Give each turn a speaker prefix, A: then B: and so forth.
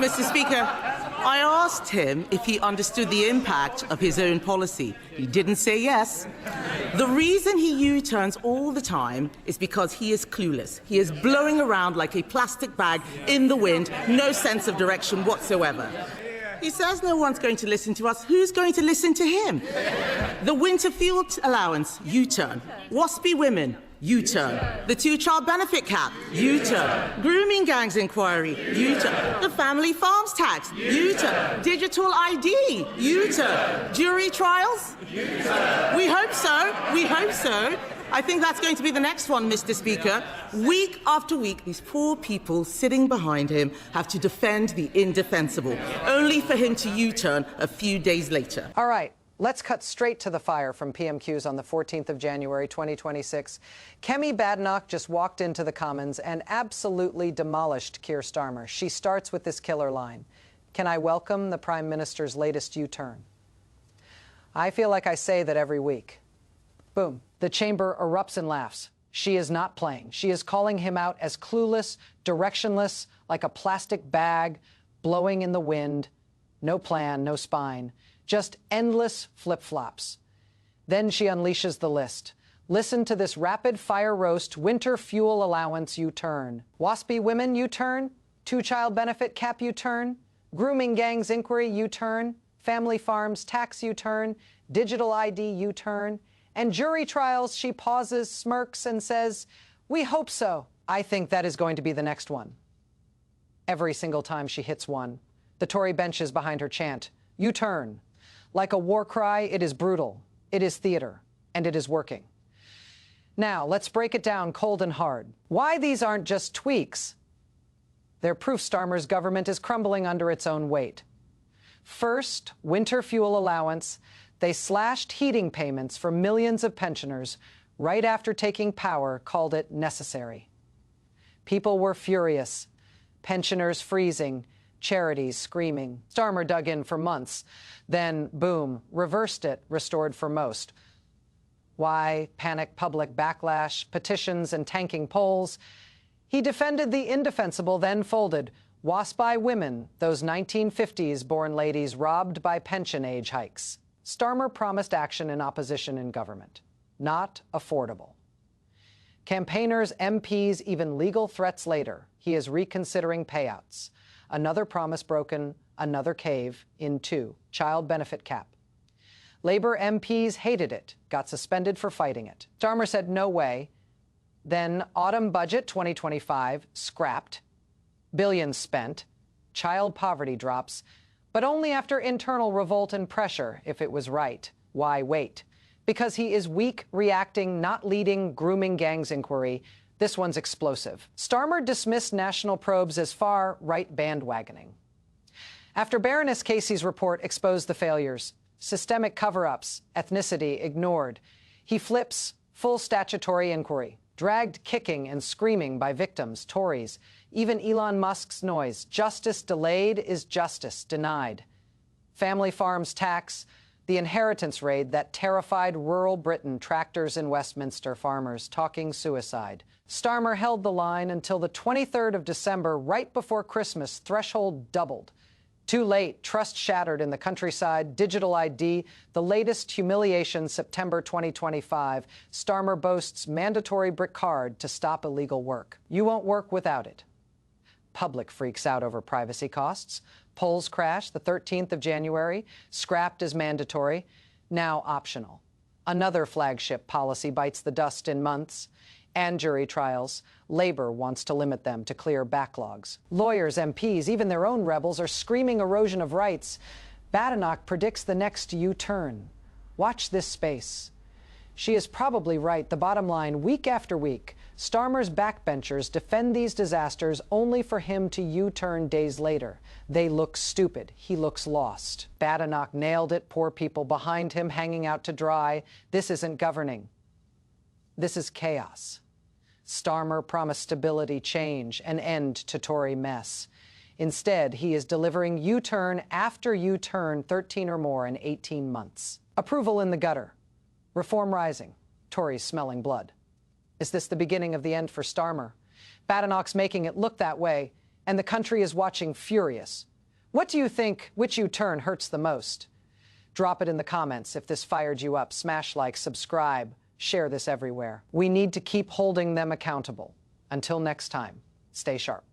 A: Mr. Speaker, I asked him if he understood the impact of his own policy. He didn't say yes. The reason he U-turns all the time is because he is clueless. He is blowing around like a plastic bag in the wind, no sense of direction whatsoever. He says no one's going to listen to us. Who's going to listen to him? The winter fuel allowance, U-turn. WASPI women, U-turn. The two-child benefit cap, U-turn. Grooming gangs inquiry, U-turn. The family farms tax, U-turn. Digital ID, U-turn. Jury trials? U-turn. We hope so. We hope so. I think that's going to be the next one, Mr. Speaker. Week after week, these poor people sitting behind him have to defend the indefensible, only for him to U-turn a few days later.
B: All right. Let's cut straight to the fire from PMQs on the 14th of January, 2026. Kemi Badenoch just walked into the Commons and absolutely demolished Keir Starmer. She starts with this killer line: "Can I welcome the Prime Minister's latest U-turn?" I feel like I say that every week. Boom. The chamber erupts and laughs. She is not playing. She is calling him out as clueless, directionless, like a plastic bag, blowing in the wind. No plan, no spine. Just endless flip-flops. Then she unleashes the list. Listen to this rapid-fire roast winter fuel allowance U-turn. WASPI women U-turn. Two-child benefit cap U-turn. Grooming gangs inquiry U-turn. Family farms tax U-turn. Digital ID U-turn. And jury trials, she pauses, smirks, and says, "We hope so." I think that is going to be the next one. Every single time she hits one, the Tory bench is behind her chant, U-turn. Like a war cry, it is brutal, it is theater, and it is working. Now, let's break it down cold and hard. Why these aren't just tweaks? They're proof Starmer's government is crumbling under its own weight. First, winter fuel allowance. They slashed heating payments for millions of pensioners right after taking power, called it necessary. People were furious. Pensioners freezing, charities screaming. Starmer dug in for months. Then, boom, reversed it, restored for most. Why? Panic, public backlash, petitions, and tanking polls. He defended the indefensible, then folded. WASPI women, those 1950s-born ladies robbed by pension age hikes. Starmer promised action in opposition in government. Not affordable. Campaigners, MPs, even legal threats later. He is reconsidering payouts. Another promise broken, another cave in two. Child benefit cap. Labour MPs hated it, got suspended for fighting it. Starmer said no way. Then autumn budget 2025, scrapped. Billions spent. Child poverty drops. But only after internal revolt and pressure, if it was right. Why wait? Because he is weak, reacting, not leading grooming gangs inquiry. This one's explosive. Starmer dismissed national probes as far-right bandwagoning. After Baroness Casey's report exposed the failures, systemic cover-ups, ethnicity ignored, he flips full statutory inquiry, dragged kicking and screaming by victims, Tories, even Elon Musk's noise. Justice delayed is justice denied. Family farms tax, the inheritance raid that terrified rural Britain, tractors in Westminster, farmers talking suicide. Starmer held the line until the 23rd of December, right before Christmas. Threshold doubled. Too late, trust shattered in the countryside, digital ID, the latest humiliation, September 2025. Starmer boasts mandatory brick card to stop illegal work. You won't work without it. Public freaks out over privacy costs. Polls crash the 13th of January, scrapped as mandatory, now optional. Another flagship policy bites the dust in months. And jury trials. Labour wants to limit them to clear backlogs. Lawyers, MPs, even their own rebels are screaming erosion of rights. Badenoch predicts the next U-turn. Watch this space. She is probably right. The bottom line, week after week, Starmer's backbenchers defend these disasters only for him to U-turn days later. They look stupid. He looks lost. Badenoch nailed it. Poor people behind him hanging out to dry. This isn't governing. This is chaos. Starmer promised stability, change, an end to Tory mess. Instead, he is delivering U-turn after U-turn, 13 or more in 18 months. Approval in the gutter. Reform rising. Tories smelling blood. Is this the beginning of the end for Starmer? Badenoch's making it look that way, and the country is watching furious. What do you think, which U-turn hurts the most? Drop it in the comments if this fired you up. Smash like, subscribe, share this everywhere. We need to keep holding them accountable. Until next time, stay sharp.